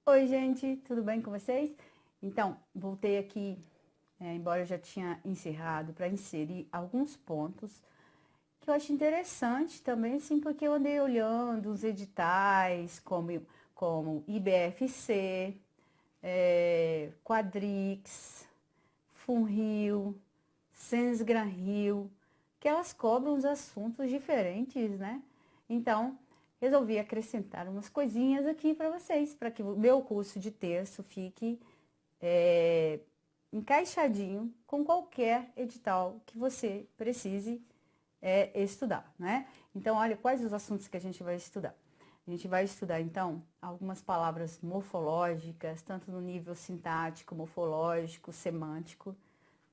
Oi, gente, tudo bem com vocês? Então, voltei aqui, embora eu já tinha encerrado, para inserir alguns pontos que eu acho interessante também, assim, porque eu andei olhando os editais, como IBFC, Quadrix, Funrio, Sensgran Rio, que elas cobram os assuntos diferentes, né? Então, resolvi acrescentar umas coisinhas aqui para vocês, para que o meu curso de terço fique é, encaixadinho com qualquer edital que você precise estudar, né? Então, olha quais os assuntos que a gente vai estudar. A gente vai estudar, então, algumas palavras morfológicas, tanto no nível sintático, morfológico, semântico,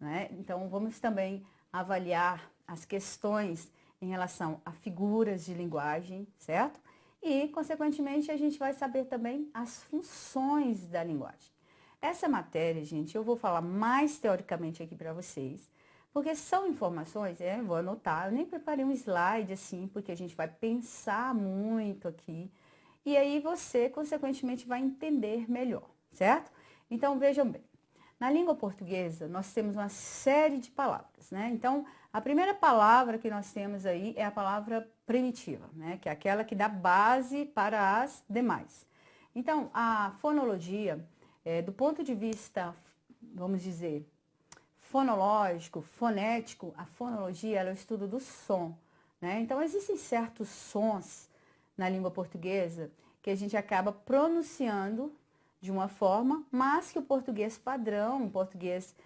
né? Então, vamos também avaliar as questões em relação a figuras de linguagem, certo? E, consequentemente, a gente vai saber também as funções da linguagem. Essa matéria, gente, eu vou falar mais teoricamente aqui para vocês, porque são informações, eu vou anotar, eu nem preparei um slide assim, porque a gente vai pensar muito aqui, e aí você, consequentemente, vai entender melhor, certo? Então, vejam bem. Na língua portuguesa, nós temos uma série de palavras, né? Então, a primeira palavra que nós temos aí é a palavra primitiva, né? Que é aquela que dá base para as demais. Então, a fonologia, do ponto de vista, vamos dizer, fonológico, fonético, a fonologia é o estudo do som, né? Então, existem certos sons na língua portuguesa que a gente acaba pronunciando de uma forma, mas que o português padrão, o português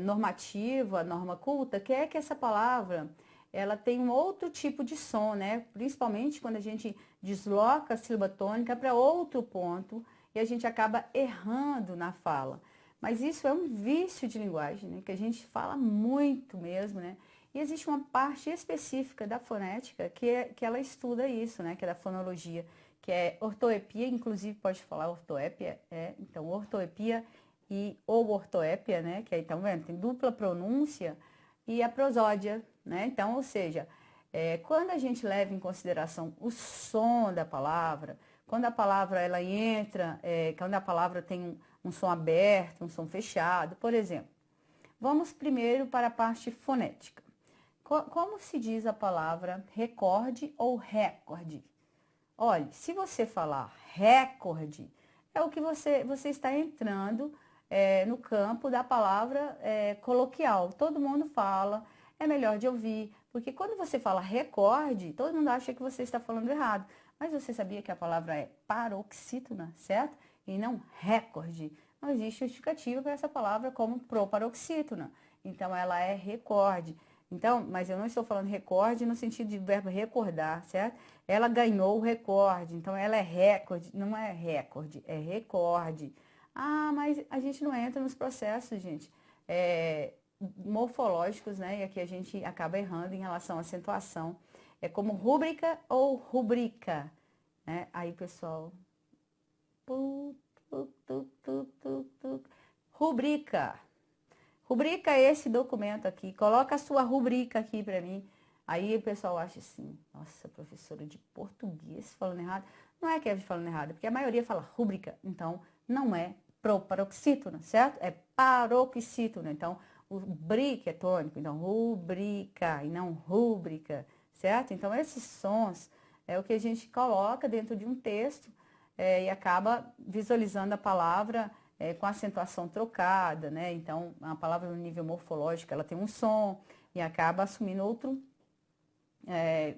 normativo, a norma culta, quer que essa palavra ela tem um outro tipo de som, né? Principalmente quando a gente desloca a sílaba tônica para outro ponto e a gente acaba errando na fala. Mas isso é um vício de linguagem, né? Que a gente fala muito mesmo, né? E existe uma parte específica da fonética que ela estuda isso, né? Que é da fonologia, que é ortoepia, inclusive pode falar ortoépia, então ortoepia ou ortoépia, né? Que aí, tá vendo? Tem dupla pronúncia e a prosódia, né? Então, ou seja, quando a gente leva em consideração o som da palavra, quando a palavra ela entra, quando a palavra tem um som aberto, um som fechado, por exemplo. Vamos primeiro para a parte fonética. Como se diz a palavra recorde ou recorde? Olha, se você falar recorde, é o que você está entrando no campo da palavra coloquial. Todo mundo fala, é melhor de ouvir, porque quando você fala recorde, todo mundo acha que você está falando errado. Mas você sabia que a palavra é paroxítona, certo? E não recorde. Não existe justificativa para essa palavra como proparoxítona. Então, ela é recorde. Então, mas eu não estou falando recorde no sentido de verbo recordar, certo? Ela ganhou o recorde, então ela é recorde, não é recorde, é recorde. Ah, mas a gente não entra nos processos, gente, morfológicos, né? E aqui a gente acaba errando em relação à acentuação. É como rúbrica ou rubrica, né? Aí, pessoal, pu, rubrica. Rubrica esse documento aqui, coloca a sua rubrica aqui para mim. Aí o pessoal acha assim, nossa, professora de português falando errado. Não é que é falando errado, porque a maioria fala rúbrica, então não é proparoxítona, certo? É paroxítona, então o bric é tônico, então rubrica e não rúbrica, certo? Então esses sons é o que a gente coloca dentro de um texto e acaba visualizando a palavra com acentuação trocada, né? Então, a palavra no nível morfológico, ela tem um som e acaba assumindo outro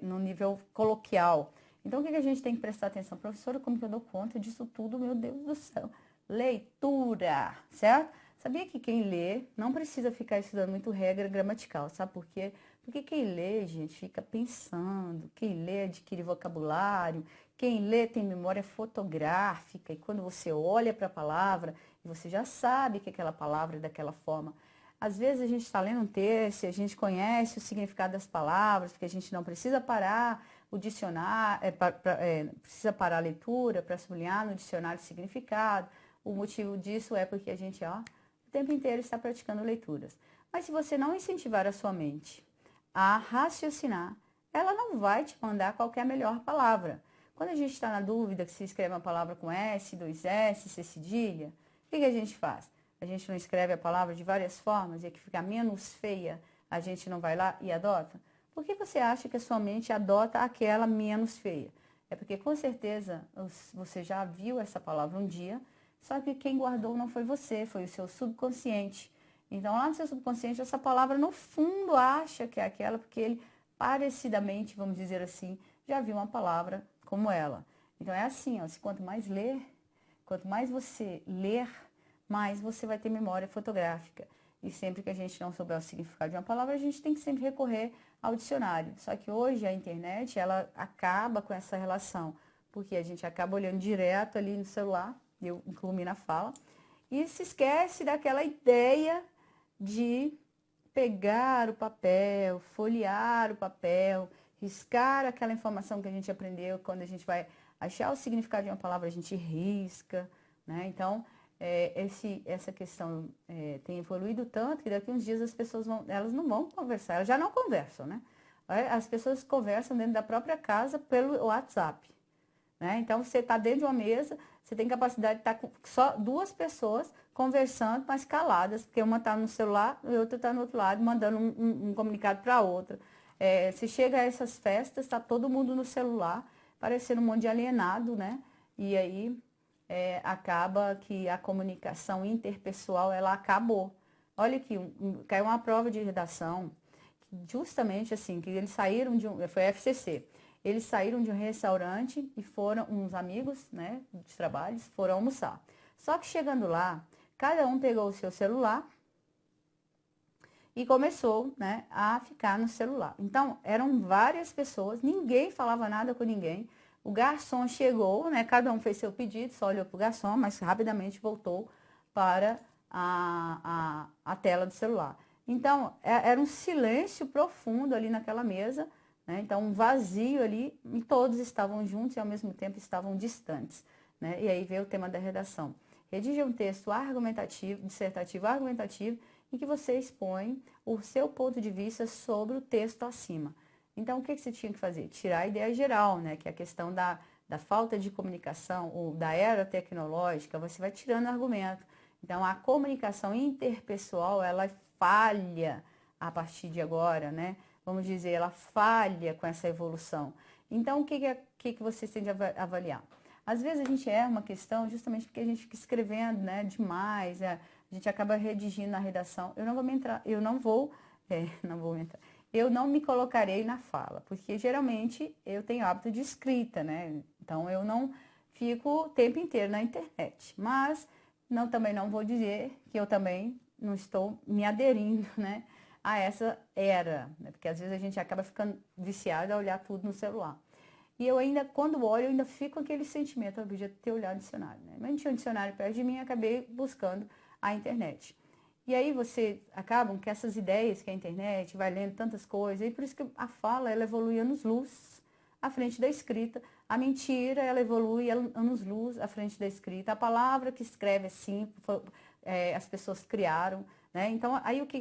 no nível coloquial. Então, o que a gente tem que prestar atenção? Professora, como que eu dou conta disso tudo? Meu Deus do céu. Leitura, certo? Sabia que quem lê não precisa ficar estudando muito regra gramatical, sabe por quê? Porque quem lê, gente, fica pensando, quem lê adquire vocabulário, quem lê tem memória fotográfica, e quando você olha para a palavra, você já sabe que aquela palavra é daquela forma. Às vezes a gente está lendo um texto e a gente conhece o significado das palavras, porque a gente não precisa parar o dicionário, precisa parar a leitura para sublinhar no dicionário o significado. O motivo disso é porque a gente, o tempo inteiro está praticando leituras. Mas se você não incentivar a sua mente a raciocinar, ela não vai te mandar qualquer melhor palavra. Quando a gente está na dúvida que se escreve uma palavra com S, dois S, C cedilha, o que a gente faz? A gente não escreve a palavra de várias formas e a que fica menos feia, a gente não vai lá e adota? Por que você acha que a sua mente adota aquela menos feia? É porque com certeza você já viu essa palavra um dia, só que quem guardou não foi você, foi o seu subconsciente. Então lá no seu subconsciente essa palavra no fundo acha que é aquela, porque ele parecidamente, vamos dizer assim, já viu uma palavra como ela. Então é assim, ó, quanto mais ler, quanto mais você ler, mais você vai ter memória fotográfica. E sempre que a gente não souber o significado de uma palavra, a gente tem que sempre recorrer ao dicionário. Só que hoje a internet, ela acaba com essa relação, porque a gente acaba olhando direto ali no celular, eu incluo na fala, e se esquece daquela ideia de pegar o papel, folhear o papel, riscar aquela informação que a gente aprendeu. Quando a gente vai achar o significado de uma palavra, a gente risca, né? Então, essa questão tem evoluído tanto que daqui a uns dias as pessoas elas não vão conversar, elas já não conversam, né? As pessoas conversam dentro da própria casa pelo WhatsApp, né? Então, você está dentro de uma mesa, você tem capacidade de estar com só duas pessoas conversando, mas caladas, porque uma está no celular e a outra está no outro lado, mandando um comunicado para a outra. Se chega a essas festas, está todo mundo no celular, parecendo um monte de alienado, né? E aí acaba que a comunicação interpessoal, ela acabou. Olha aqui, caiu uma prova de redação, justamente assim, que eles saíram foi a FCC, eles saíram de um restaurante e foram, uns amigos, né, de trabalhos, foram almoçar. Só que chegando lá, cada um pegou o seu celular e começou, né, a ficar no celular. Então, eram várias pessoas, ninguém falava nada com ninguém. O garçom chegou, né, cada um fez seu pedido, só olhou para o garçom, mas rapidamente voltou para a tela do celular. Então, era um silêncio profundo ali naquela mesa, né? Então, um vazio ali, e todos estavam juntos e ao mesmo tempo estavam distantes, né? E aí veio o tema da redação. Redija um texto argumentativo, dissertativo argumentativo, em que você expõe o seu ponto de vista sobre o texto acima. Então, o que você tinha que fazer? Tirar a ideia geral, né? Que é a questão da falta de comunicação, ou da era tecnológica, você vai tirando argumento. Então, a comunicação interpessoal, ela falha a partir de agora, né? Vamos dizer, ela falha com essa evolução. Então, o que você tem de avaliar? Às vezes a gente erra uma questão justamente porque a gente fica escrevendo, né, demais, a gente acaba redigindo na redação. Eu não me colocarei na fala, porque geralmente eu tenho hábito de escrita, né? Então eu não fico o tempo inteiro na internet. Mas também não vou dizer que eu também não estou me aderindo, né, a essa era, né? Porque às vezes a gente acaba ficando viciado a olhar tudo no celular. E eu ainda, quando olho, eu ainda fico com aquele sentimento, eu podia ter olhado o dicionário, né? Mas não tinha um dicionário perto de mim, acabei buscando a internet. E aí você acabam que essas ideias que a internet vai lendo tantas coisas, e por isso que a fala, ela evolui anos-luz à frente da escrita. A mentira, ela evolui anos-luz à frente da escrita. A palavra que escreve assim, as pessoas criaram, né? Então, aí o que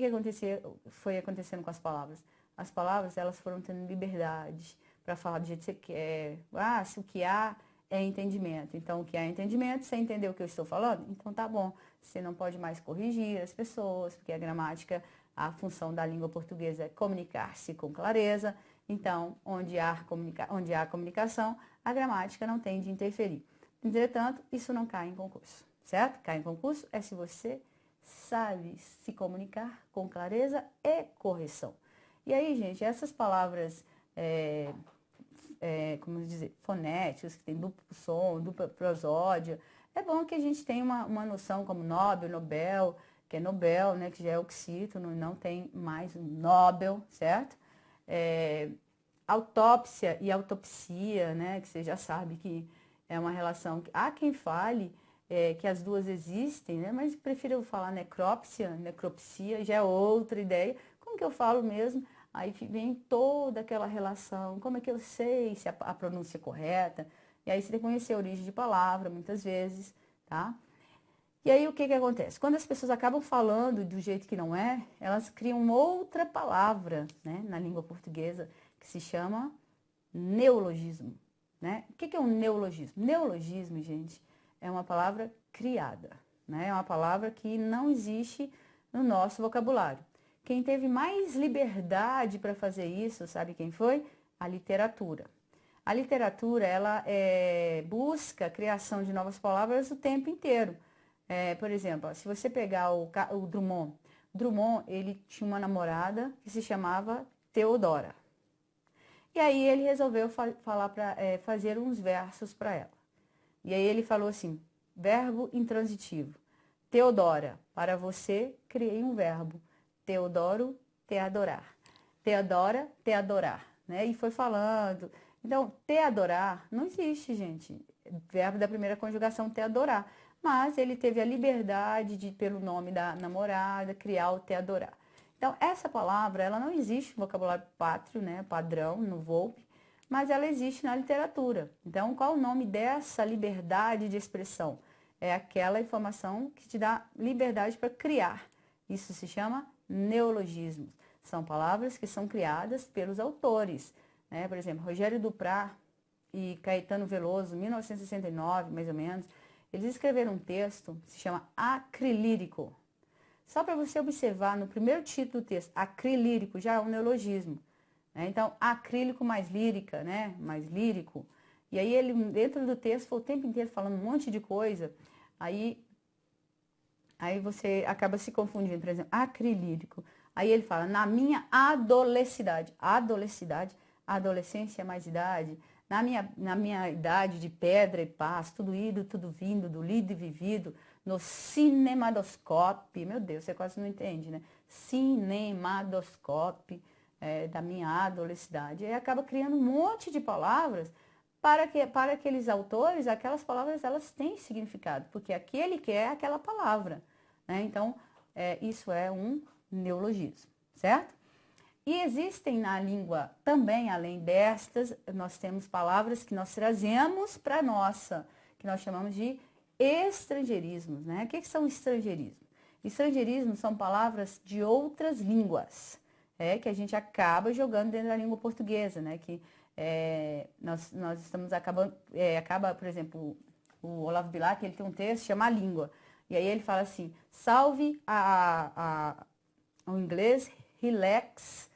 foi acontecendo com as palavras? As palavras, elas foram tendo liberdade para falar do jeito que você quer. Se o que há é entendimento. Então, o que há é entendimento, você entendeu o que eu estou falando? Então, tá bom. Você não pode mais corrigir as pessoas, porque a gramática, a função da língua portuguesa é comunicar-se com clareza. Então, onde há comunicação, a gramática não tem de interferir. Entretanto, isso não cai em concurso, certo? Cai em concurso é se você sabe se comunicar com clareza e correção. E aí, gente, essas palavras como dizer, fonéticos, que tem duplo som, dupla prosódia. É bom que a gente tenha uma noção como Nobel, que é Nobel, né, que já é oxítono, não tem mais um Nobel, certo? Autópsia e autopsia, né, que você já sabe que é uma relação. Há quem fale que as duas existem, né, mas prefiro falar necropsia, já é outra ideia. Como que eu falo mesmo? Aí vem toda aquela relação, como é que eu sei se a pronúncia é correta? E aí você tem que conhecer a origem de palavra, muitas vezes, tá? E aí o que acontece? Quando as pessoas acabam falando do jeito que não é, elas criam outra palavra, né, na língua portuguesa, que se chama neologismo. né? O que é um neologismo? Neologismo, gente, é uma palavra criada, né? É uma palavra que não existe no nosso vocabulário. Quem teve mais liberdade para fazer isso, sabe quem foi? A literatura. A literatura, ela busca a criação de novas palavras o tempo inteiro. Por exemplo, se você pegar o Drummond, ele tinha uma namorada que se chamava Teodora. E aí ele resolveu fazer uns versos para ela. E aí ele falou assim, verbo intransitivo. Teodora, para você, criei um verbo. Teodoro, te adorar. Teodora, te adorar. Né? E foi falando. Então, te adorar não existe, gente. Verbo da primeira conjugação, te adorar. Mas ele teve a liberdade de, pelo nome da namorada, criar o te adorar. Então, essa palavra, ela não existe no vocabulário pátrio, né, padrão, no Volpe, mas ela existe na literatura. Então, qual o nome dessa liberdade de expressão? É aquela informação que te dá liberdade para criar. Isso se chama neologismos. São palavras que são criadas pelos autores. Né? Por exemplo, Rogério Duprat e Caetano Veloso, 1969, mais ou menos, eles escreveram um texto que se chama acrilírico. Só para você observar, no primeiro título do texto, acrilírico já é um neologismo. Né? Então, acrílico mais lírica, né? Mais lírico. E aí ele, dentro do texto, foi o tempo inteiro falando um monte de coisa. Aí você acaba se confundindo, por exemplo, acrilírico. Aí ele fala, na minha adolescidade. Adolescência é mais idade. Na minha idade de pedra e paz, tudo ido, tudo vindo, do lido e vivido, no cinemadoscope. Meu Deus, você quase não entende, né? Cinemadoscope, da minha adolescidade. E acaba criando um monte de palavras para aqueles autores, aquelas palavras, elas têm significado, porque aquele quer aquela palavra, né? Então, isso é um neologismo, certo? E existem na língua também, além destas, nós temos palavras que nós trazemos para a nossa, que nós chamamos de estrangeirismos, né? O que são estrangeirismos? Estrangeirismos são palavras de outras línguas, que a gente acaba jogando dentro da língua portuguesa, né? Que nós estamos acabando, por exemplo, o Olavo Bilac, ele tem um texto chama A Língua, e aí ele fala assim, salve o inglês, relax,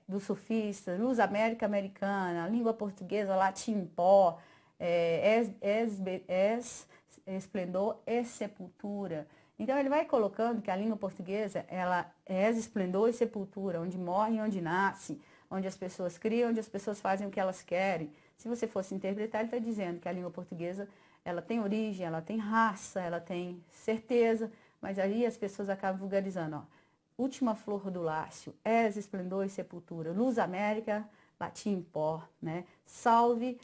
dos sofistas, luz América americana, língua portuguesa, latim pó, esplendor e sepultura. Então ele vai colocando que a língua portuguesa, ela é esplendor e sepultura, onde morre e onde nasce, onde as pessoas criam, onde as pessoas fazem o que elas querem. Se você fosse interpretar, ele está dizendo que a língua portuguesa, ela tem origem, ela tem raça, ela tem certeza, mas aí as pessoas acabam vulgarizando, ó. Última flor do Lácio, esplendor e sepultura, luz América, latim pó, né? Salve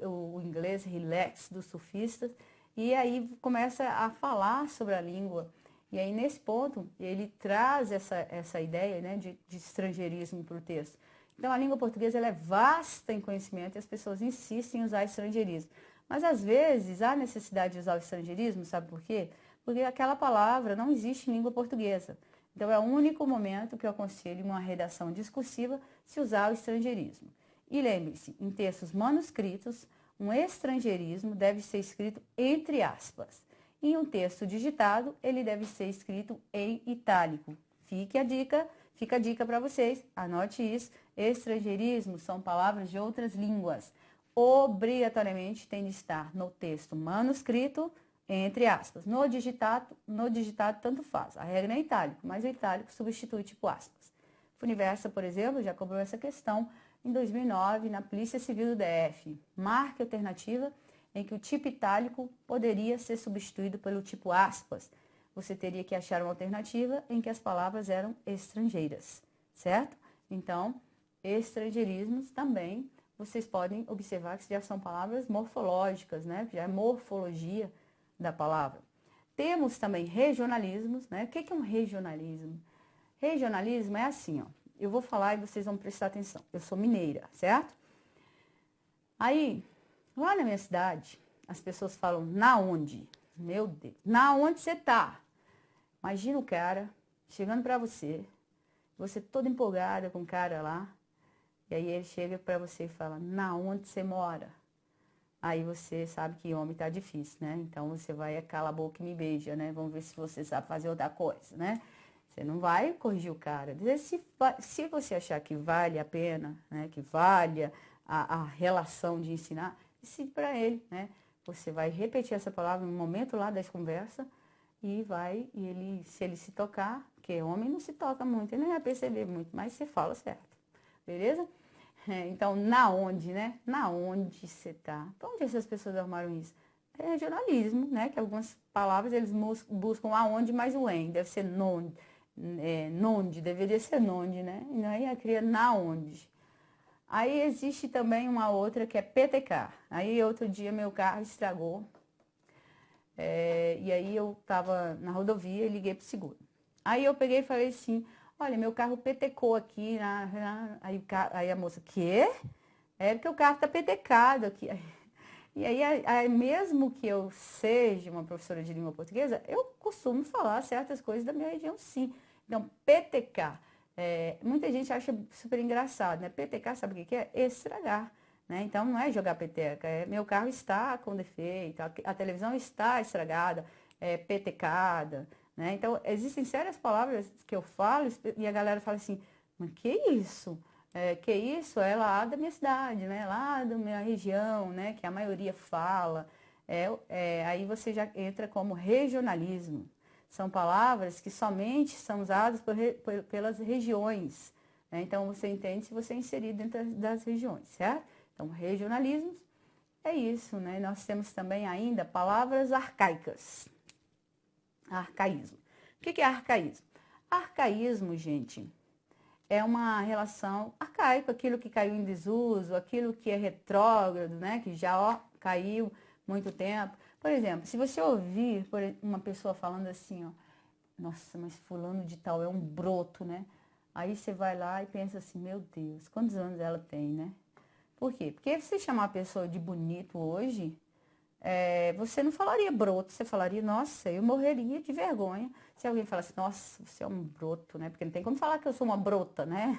o inglês relax dos sufistas, e aí começa a falar sobre a língua. E aí, nesse ponto, ele traz essa ideia, né, de estrangeirismo para o texto. Então, a língua portuguesa ela é vasta em conhecimento e as pessoas insistem em usar estrangeirismo. Mas, às vezes, há necessidade de usar o estrangeirismo, sabe por quê? Porque aquela palavra não existe em língua portuguesa. Então, é o único momento que eu aconselho uma redação discursiva se usar o estrangeirismo. E lembre-se, em textos manuscritos, um estrangeirismo deve ser escrito entre aspas. Em um texto digitado, ele deve ser escrito em itálico. Fica a dica para vocês, anote isso. Estrangeirismos são palavras de outras línguas. Obrigatoriamente tem de estar no texto manuscrito, entre aspas. No digitado tanto faz. A regra é itálico, mas o itálico substitui tipo aspas. Funiversa, por exemplo, já cobrou essa questão em 2009 na Polícia Civil do DF. Marque alternativa em que o tipo itálico poderia ser substituído pelo tipo aspas. Você teria que achar uma alternativa em que as palavras eram estrangeiras, certo? Então, estrangeirismos também, vocês podem observar que já são palavras morfológicas, né? Já é morfologia da palavra. Temos também regionalismos, né? O que é um regionalismo? Regionalismo é assim, ó. Eu vou falar e vocês vão prestar atenção. Eu sou mineira, certo? Aí, lá na minha cidade, as pessoas falam, na onde? Meu Deus, na onde você tá? Imagina o cara chegando pra você toda empolgada com o cara lá, E aí ele chega para você e fala, na onde você mora? Aí você sabe que homem tá difícil, né? Então você vai, cala a boca e me beija, né? Vamos ver se você sabe fazer outra coisa, né? Você não vai corrigir o cara. Se você achar que vale a pena, né? Que vale a relação de ensinar, ensine para ele, né? Você vai repetir essa palavra no momento lá da conversa e ele, se ele se tocar, porque homem não se toca muito, ele não vai perceber muito, mas você fala certo, beleza? Então, na onde, né? Na onde você tá? Pra onde essas pessoas arrumaram isso? É regionalismo, né? Que algumas palavras eles buscam aonde mais o em. Deve ser nonde. Nonde, deveria ser nonde, né? E aí cria na onde. Aí existe também uma outra que é PTK. Aí outro dia meu carro estragou. E aí eu tava na rodovia e liguei pro seguro. Aí eu peguei e falei assim, olha, meu carro petecou aqui. Aí a moça, quê? É porque o carro tá petecado aqui. E aí, mesmo que eu seja uma professora de língua portuguesa, eu costumo falar certas coisas da minha região, sim. Então, PTK. Muita gente acha super engraçado, né? PTK, sabe o que que é? Estragar. Né? Então, não é jogar peteca, meu carro está com defeito, a televisão está estragada, petecada. Né? Então, existem sérias palavras que eu falo e a galera fala assim, mas que isso? Que isso é lá da minha cidade, né? Lá da minha região, né? Que a maioria fala. Aí você já entra como regionalismo. São palavras que somente são usadas pelas regiões. Né? Então você entende se você é inserido dentro das regiões, certo? Então, regionalismos é isso, né? Nós temos também ainda palavras arcaicas. Arcaísmo. O que é arcaísmo? Arcaísmo, gente, é uma relação arcaica, aquilo que caiu em desuso, aquilo que é retrógrado, né? Que já caiu muito tempo. Por exemplo, se você ouvir uma pessoa falando assim, ó, nossa, mas fulano de tal é um broto, né? Aí você vai lá e pensa assim, meu Deus, quantos anos ela tem, né? Por quê? Porque se você chamar a pessoa de bonito hoje, você não falaria broto, você falaria, nossa, eu morreria de vergonha se alguém falasse, nossa, você é um broto, né? Porque não tem como falar que eu sou uma brota, né?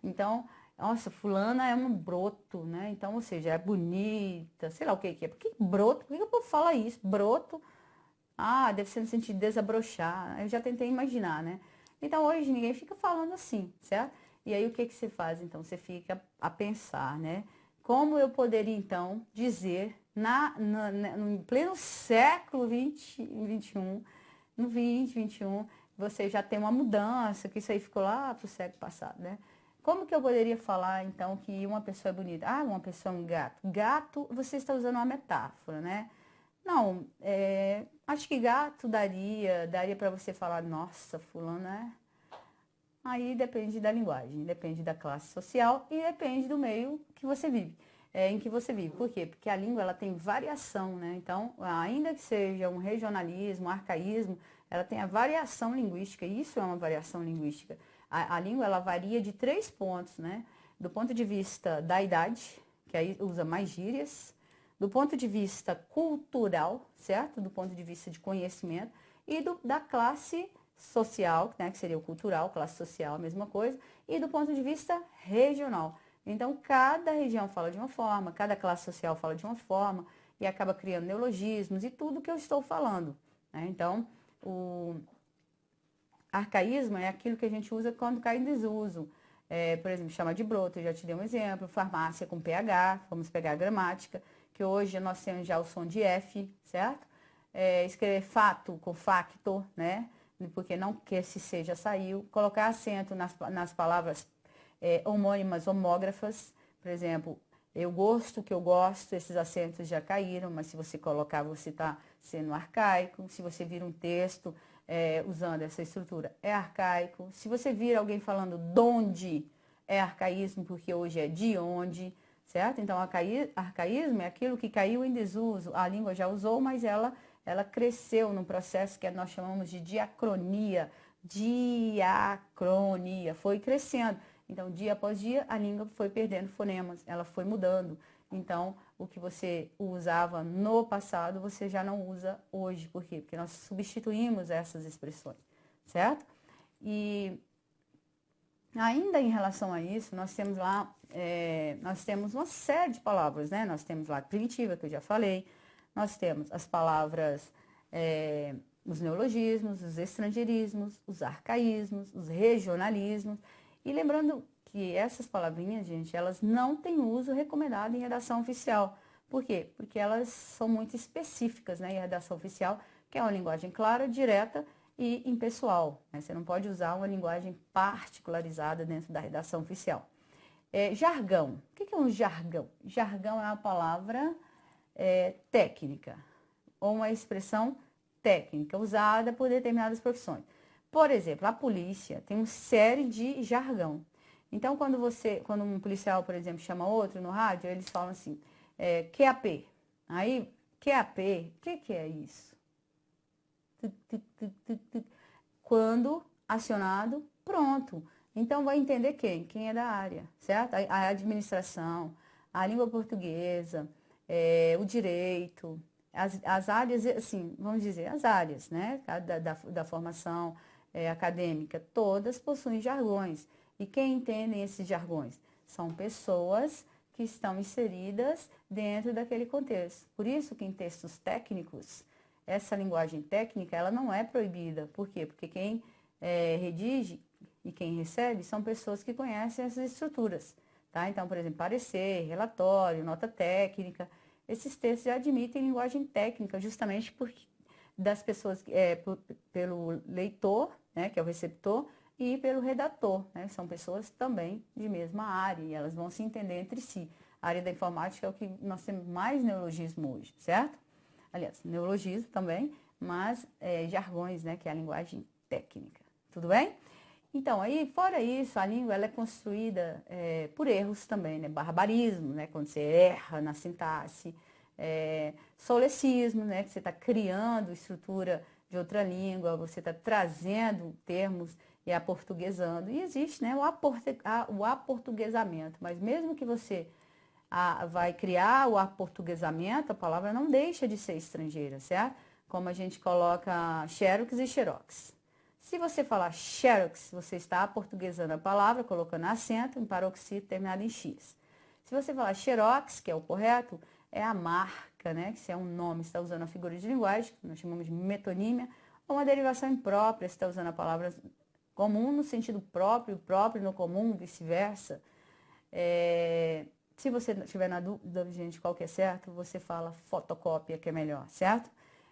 Então, nossa, fulana é um broto, né? Então, ou seja, é bonita, sei lá o que que é. Por que broto? Por que o povo fala isso? Broto, deve ser no sentido de desabrochar. Eu já tentei imaginar, né? Então, hoje ninguém fica falando assim, certo? E aí, o que que você faz? Então, você fica a pensar, né? Como eu poderia, então, dizer, no pleno século 20, 21, no 20, 21, você já tem uma mudança, que isso aí ficou lá pro século passado, né? Como que eu poderia falar, então, que uma pessoa é bonita? Uma pessoa é um gato. Gato, você está usando uma metáfora, né? Não, acho que gato daria para você falar, nossa, fulano é. Aí depende da linguagem, depende da classe social e depende do meio que você vive, em que você vive. Por quê? Porque a língua ela tem variação, né? Então, ainda que seja um regionalismo, um arcaísmo, ela tem a variação linguística. Isso é uma variação linguística. A língua ela varia de 3 pontos, né? Do ponto de vista da idade, que aí usa mais gírias, do ponto de vista cultural, certo? Do ponto de vista de conhecimento e da classe social, né, que seria o cultural, classe social, a mesma coisa, e do ponto de vista regional. Então, cada região fala de uma forma, cada classe social fala de uma forma, e acaba criando neologismos e tudo que eu estou falando. Né? Então, o arcaísmo é aquilo que a gente usa quando cai em desuso. Por exemplo, chama de broto, eu já te dei um exemplo, farmácia com PH, vamos pegar a gramática, que hoje nós temos já o som de F, certo? Escrever fato com facto, né? Porque não que esse seja saiu. Colocar acento nas palavras homônimas, homógrafas, por exemplo, eu gosto, que eu gosto, esses acentos já caíram, mas se você colocar, você está sendo arcaico. Se você vir um texto usando essa estrutura, é arcaico. Se você vir alguém falando donde, é arcaísmo, porque hoje é de onde, certo? Então, arcaísmo é aquilo que caiu em desuso. A língua já usou, mas ela cresceu num processo que nós chamamos de diacronia. Diacronia, foi crescendo. Então, dia após dia, a língua foi perdendo fonemas, ela foi mudando. Então, o que você usava no passado, você já não usa hoje. Por quê? Porque nós substituímos essas expressões, certo? E ainda em relação a isso, nós temos lá nós temos uma série de palavras, né? Nós temos lá a primitiva, que eu já falei, nós temos as palavras, os neologismos, os estrangeirismos, os arcaísmos, os regionalismos. E lembrando que essas palavrinhas, gente, elas não têm uso recomendado em redação oficial. Por quê? Porque elas são muito específicas, né? Em redação oficial, que é uma linguagem clara, direta e impessoal, né? Você não pode usar uma linguagem particularizada dentro da redação oficial. Jargão. O que é um jargão? Jargão é uma palavra técnica, ou uma expressão técnica usada por determinadas profissões. Por exemplo, a polícia tem uma série de jargão. Então, quando um policial, por exemplo, chama outro no rádio, eles falam assim, QAP. Aí, QAP, o que é isso? Quando acionado, pronto. Então, vai entender quem? Quem é da área, certo? A administração, a língua portuguesa, o direito, as áreas, assim, vamos dizer, as áreas, né? Da formação acadêmica, todas possuem jargões. E quem entendem esses jargões? São pessoas que estão inseridas dentro daquele contexto. Por isso que em textos técnicos, essa linguagem técnica, ela não é proibida. Por quê? Porque quem redige e quem recebe são pessoas que conhecem essas estruturas, tá? Então, por exemplo, parecer, relatório, nota técnica, esses textos já admitem linguagem técnica, justamente porque das pessoas, pelo leitor, né, que é o receptor, e pelo redator, né? São pessoas também de mesma área e elas vão se entender entre si. A área da informática é o que nós temos mais neologismo hoje, certo? Aliás, neologismo também, mas jargões, né, que é a linguagem técnica. Tudo bem? Então, aí, fora isso, a língua ela é construída por erros também, né? Barbarismo, né? Quando você erra na sintaxe. Solecismo, né? Que você está criando estrutura de outra língua, você está trazendo termos e aportuguesando. E existe, né? O aportuguesamento. Mas mesmo que você vai criar o aportuguesamento, a palavra não deixa de ser estrangeira, certo? Como a gente coloca xerox e xerox. Se você falar xerox, você está aportuguesando a palavra, colocando acento em paroxítona terminado em x. Se você falar xerox, que é o correto, é a marca, né? Que se é um nome, está usando a figura de linguagem, que nós chamamos de metonímia, ou uma derivação imprópria, está usando a palavra comum no sentido próprio, próprio no comum, vice-versa. Se você tiver na dúvida, gente, qual que é certo, você fala fotocópia, que é melhor, certo?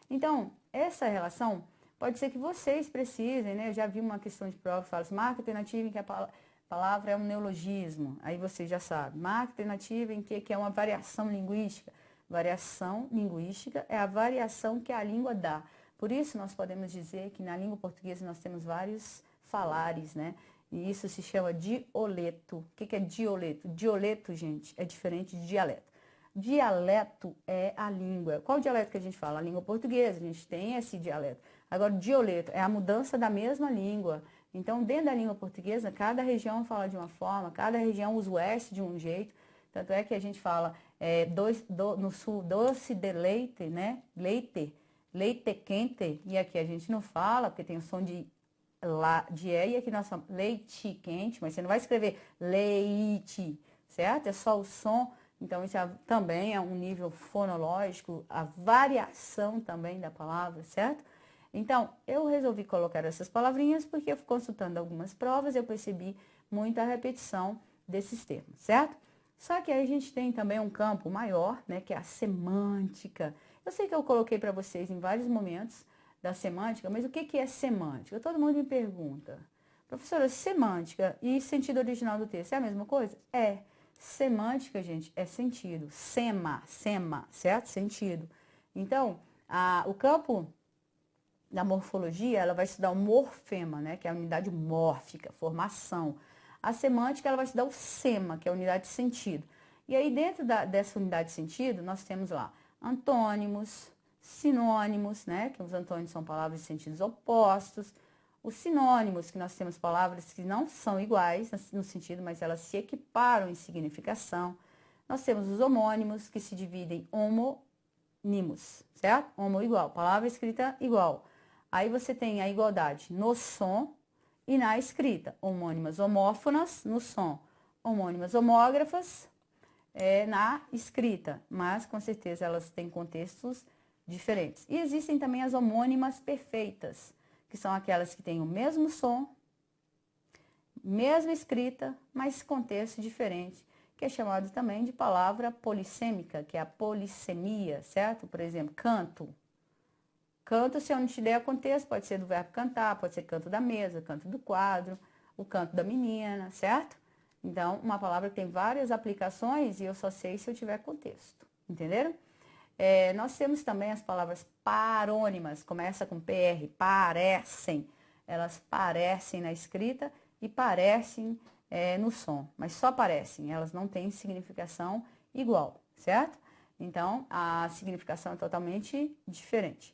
Então, essa relação pode ser que vocês precisem, né? Eu já vi uma questão de prova que fala assim, marca alternativa em que a palavra é um neologismo. Aí você já sabe. Marca alternativa em que é uma variação linguística. Variação linguística é a variação que a língua dá. Por isso, nós podemos dizer que na língua portuguesa nós temos vários falares, né? E isso se chama dioleto. O que é dioleto? Dioleto, gente, é diferente de dialeto. Dialeto é a língua. Qual dialeto que a gente fala? A língua portuguesa, a gente tem esse dialeto. Agora, dioleto é a mudança da mesma língua. Então, dentro da língua portuguesa, cada região fala de uma forma, cada região usa o S de um jeito. Tanto é que a gente fala no sul, doce de leite, né? Leite, leite quente. E aqui a gente não fala, porque tem o som de E, e aqui nós falamos leite quente, mas você não vai escrever leite, certo? É só o som. Então, isso também é um nível fonológico, a variação também da palavra, certo? Então, eu resolvi colocar essas palavrinhas porque eu fui consultando algumas provas e eu percebi muita repetição desses termos, certo? Só que aí a gente tem também um campo maior, né, que é a semântica. Eu sei que eu coloquei para vocês em vários momentos da semântica, mas o que é semântica? Todo mundo me pergunta, professora, semântica e sentido original do texto é a mesma coisa? É. Semântica, gente, é sentido. Sema, certo? Sentido. Então, o campo da morfologia, ela vai estudar o morfema, né? Que é a unidade mórfica, formação. A semântica, ela vai estudar o sema, que é a unidade de sentido. E aí, dentro dessa unidade de sentido, nós temos lá antônimos, sinônimos, né? Que os antônimos são palavras de sentidos opostos. Os sinônimos, que nós temos palavras que não são iguais no sentido, mas elas se equiparam em significação. Nós temos os homônimos, que se dividem em homônimos, certo? Homo igual, palavra escrita igual. Aí você tem a igualdade no som e na escrita. Homônimas homófonas no som, homônimas homógrafas na escrita, mas com certeza elas têm contextos diferentes. E existem também as homônimas perfeitas, que são aquelas que têm o mesmo som, mesma escrita, mas contexto diferente, que é chamado também de palavra polissêmica, que é a polissemia, certo? Por exemplo, canto. Canto, se eu não te der contexto, pode ser do verbo cantar, pode ser canto da mesa, canto do quadro, o canto da menina, certo? Então, uma palavra que tem várias aplicações e eu só sei se eu tiver contexto, entenderam? Nós temos também as palavras parônimas, começa com PR, parecem. Elas parecem na escrita e parecem no som, mas só parecem, elas não têm significação igual, certo? Então, a significação é totalmente diferente.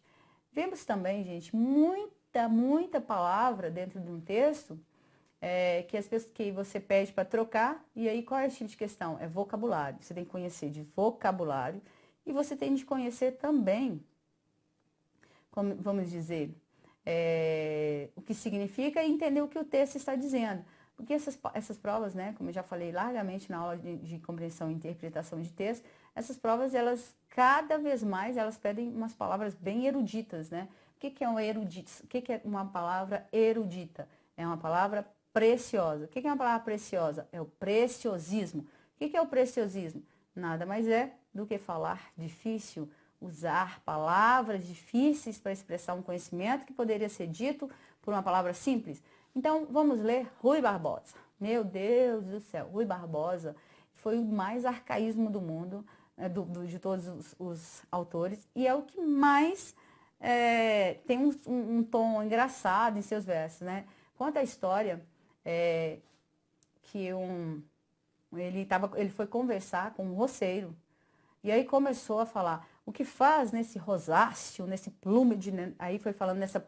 Vemos também, gente, muita palavra dentro de um texto que você pede para trocar, e aí qual é o tipo de questão? É vocabulário, você tem que conhecer de vocabulário, e você tem de conhecer também, como vamos dizer, o que significa e entender o que o texto está dizendo. Porque essas provas, né, como eu já falei largamente na aula de compreensão e interpretação de texto, essas provas, elas, cada vez mais, elas pedem umas palavras bem eruditas, né? O que é um erudito? O que é uma palavra erudita? É uma palavra preciosa. O que é uma palavra preciosa? É o preciosismo. O que é o preciosismo? Nada mais é do que falar difícil, usar palavras difíceis para expressar um conhecimento que poderia ser dito por uma palavra simples. Então, vamos ler Rui Barbosa. Meu Deus do céu, Rui Barbosa foi o mais arcaísmo do mundo, de todos os autores, e é o que mais tem um tom engraçado em seus versos, né? Conta a história que ele foi conversar com um roceiro, e aí começou a falar, o que faz nesse rosáceo, nesse plume de... Aí foi falando nessa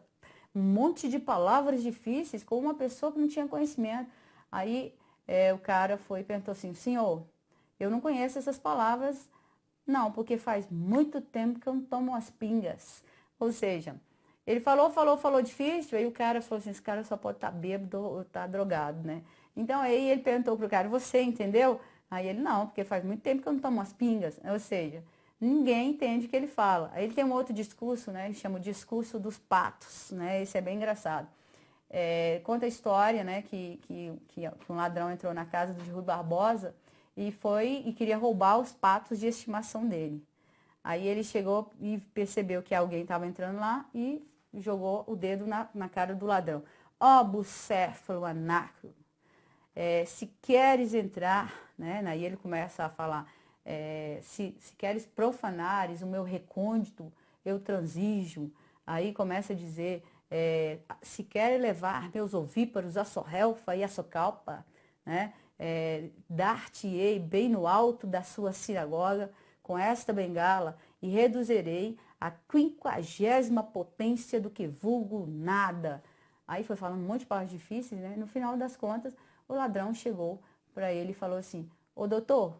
um monte de palavras difíceis com uma pessoa que não tinha conhecimento. Aí o cara foi e perguntou assim, senhor, eu não conheço essas palavras, não, porque faz muito tempo que eu não tomo umas pingas. Ou seja, ele falou difícil, aí o cara falou assim, esse cara só pode estar bêbado ou estar drogado, né? Então aí ele perguntou pro cara, você entendeu? Aí ele, não, porque faz muito tempo que eu não tomo umas pingas. Ou seja, ninguém entende o que ele fala. Aí ele tem um outro discurso, né? Ele chama o discurso dos patos, né? Esse é bem engraçado. Conta a história, né? Que um ladrão entrou na casa do Rui Barbosa e queria roubar os patos de estimação dele. Aí ele chegou e percebeu que alguém estava entrando lá e jogou o dedo na cara do ladrão. Ó, bucéfalo anacro, se queres entrar, né? Aí ele começa a falar, se queres profanares o meu recôndito, eu transijo. Aí começa a dizer, se quer levar meus ovíparos a sorrelfa e a socalpa, né? Dar-te-ei bem no alto da sua sinagoga com esta bengala e reduzirei a 50ª potência do que vulgo nada. Aí foi falando um monte de palavras difíceis, né? No final das contas, o ladrão chegou para ele e falou assim, ô doutor,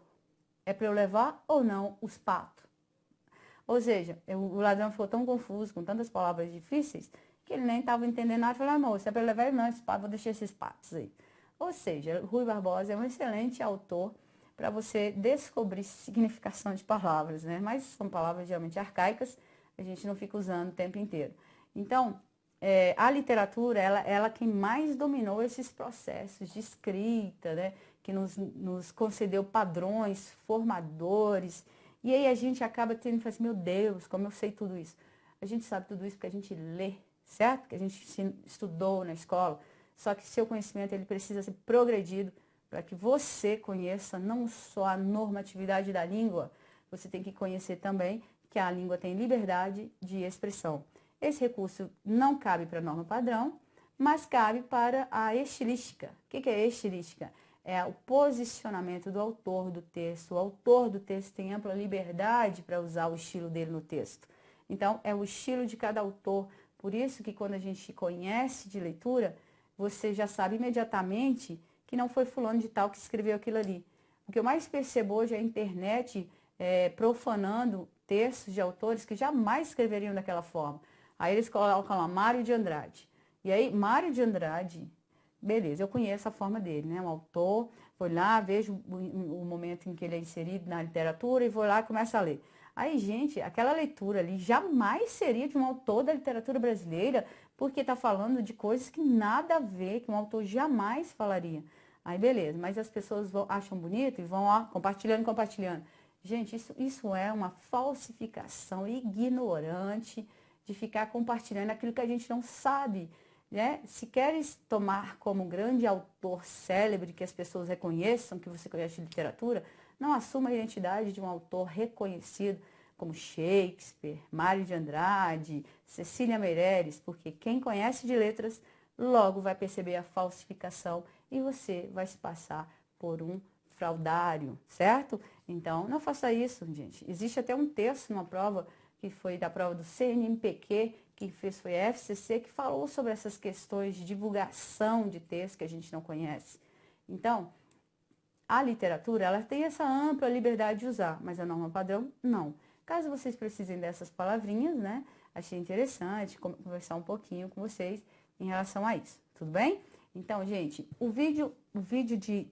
é para eu levar ou não os patos? Ou seja, o ladrão ficou tão confuso com tantas palavras difíceis que ele nem estava entendendo nada. Falou, moço, é para eu levar ou não esses patos? Vou deixar esses patos aí. Ou seja, Rui Barbosa é um excelente autor para você descobrir significação de palavras, né? Mas são palavras geralmente arcaicas, a gente não fica usando o tempo inteiro. Então, a literatura, ela quem mais dominou esses processos de escrita, né? Que nos concedeu padrões, formadores, e aí a gente acaba tendo que falar assim, meu Deus, como eu sei tudo isso. A gente sabe tudo isso porque a gente lê, certo? Que a gente estudou na escola. Só que seu conhecimento ele precisa ser progredido para que você conheça não só a normatividade da língua, você tem que conhecer também que a língua tem liberdade de expressão. Esse recurso não cabe para a norma padrão, mas cabe para a estilística. O que é estilística? É o posicionamento do autor do texto. O autor do texto tem ampla liberdade para usar o estilo dele no texto. Então, é o estilo de cada autor. Por isso que quando a gente conhece de leitura, você já sabe imediatamente que não foi fulano de tal que escreveu aquilo ali. O que eu mais percebo hoje é a internet profanando textos de autores que jamais escreveriam daquela forma. Aí eles colocam lá Mário de Andrade. E aí, Mário de Andrade, beleza, eu conheço a forma dele, né? Um autor Foi lá, vejo o momento em que ele é inserido na literatura e vou lá e começo a ler. Aí, gente, aquela leitura ali jamais seria de um autor da literatura brasileira, porque está falando de coisas que nada a ver, que um autor jamais falaria. Aí, beleza, mas as pessoas acham bonito e vão ó, compartilhando, compartilhando. Gente, isso é uma falsificação ignorante de ficar compartilhando aquilo que a gente não sabe, né? Se queres tomar como grande autor célebre que as pessoas reconheçam que você conhece de literatura, não assuma a identidade de um autor reconhecido como Shakespeare, Mário de Andrade, Cecília Meirelles, porque quem conhece de letras logo vai perceber a falsificação e você vai se passar por um fraudário, certo? Então, não faça isso, gente. Existe até um texto numa prova que foi da prova do CNMPq, que fez foi a FCC, que falou sobre essas questões de divulgação de texto que a gente não conhece. Então, a literatura, ela tem essa ampla liberdade de usar, mas a norma padrão, não. Caso vocês precisem dessas palavrinhas, né, achei interessante conversar um pouquinho com vocês em relação a isso, tudo bem? Então, gente, o vídeo de...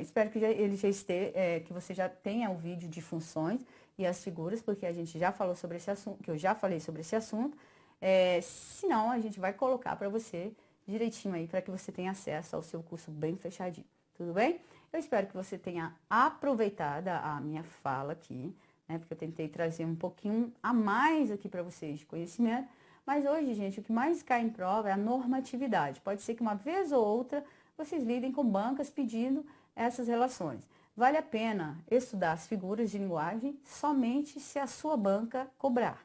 espero que ele já esteja, que você já tenha o vídeo de funções e as figuras, porque a gente já falou sobre esse assunto, que eu já falei sobre esse assunto. Senão, a gente vai colocar para você direitinho aí, para que você tenha acesso ao seu curso bem fechadinho. Tudo bem? Eu espero que você tenha aproveitado a minha fala aqui, né? Porque eu tentei trazer um pouquinho a mais aqui para vocês de conhecimento. Mas hoje, gente, o que mais cai em prova é a normatividade. Pode ser que uma vez ou outra vocês lidem com bancas pedindo essas relações. Vale a pena estudar as figuras de linguagem somente se a sua banca cobrar.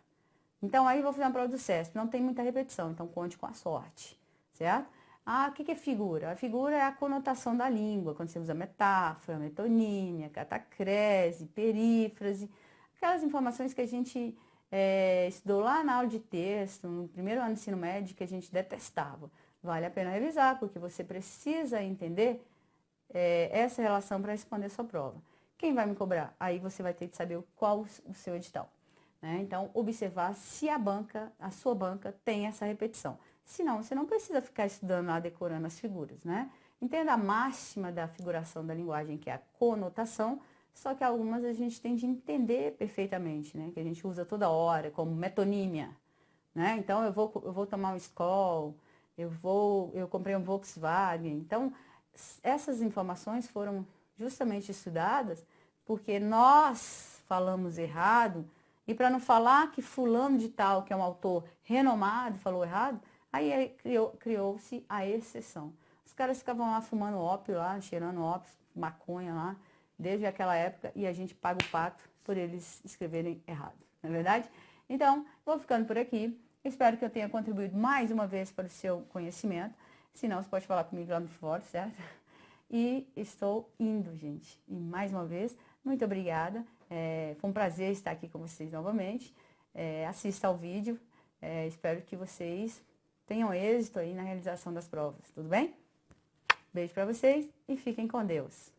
Então, aí vou fazer uma prova do CESP, não tem muita repetição, então conte com a sorte, certo? Ah, o que é figura? A figura é a conotação da língua, quando você usa metáfora, metonímia, catacrese, perífrase, aquelas informações que a gente estudou lá na aula de texto, no primeiro ano de ensino médio, que a gente detestava. Vale a pena revisar, porque você precisa entender essa relação para responder a sua prova. Quem vai me cobrar? Aí você vai ter que saber qual o seu edital. Né? Então, observar se a sua banca tem essa repetição. Senão, você não precisa ficar estudando lá, decorando as figuras, né? Entenda a máxima da figuração da linguagem, que é a conotação, só que algumas a gente tem de entender perfeitamente, né? Que a gente usa toda hora, como metonímia, né? Então, eu vou tomar um Skol, eu comprei um Volkswagen. Então, essas informações foram justamente estudadas porque nós falamos errado, e para não falar que fulano de tal, que é um autor renomado, falou errado, aí criou-se a exceção. Os caras ficavam lá fumando ópio lá, cheirando ópio, maconha lá, desde aquela época, e a gente paga o pato por eles escreverem errado, não é verdade? Então, vou ficando por aqui. Espero que eu tenha contribuído mais uma vez para o seu conhecimento. Se não, você pode falar comigo lá no fórum, certo? E estou indo, gente. E mais uma vez, muito obrigada. Foi um prazer estar aqui com vocês novamente. Assista ao vídeo. Espero que vocês tenham êxito aí na realização das provas. Tudo bem? Beijo para vocês e fiquem com Deus.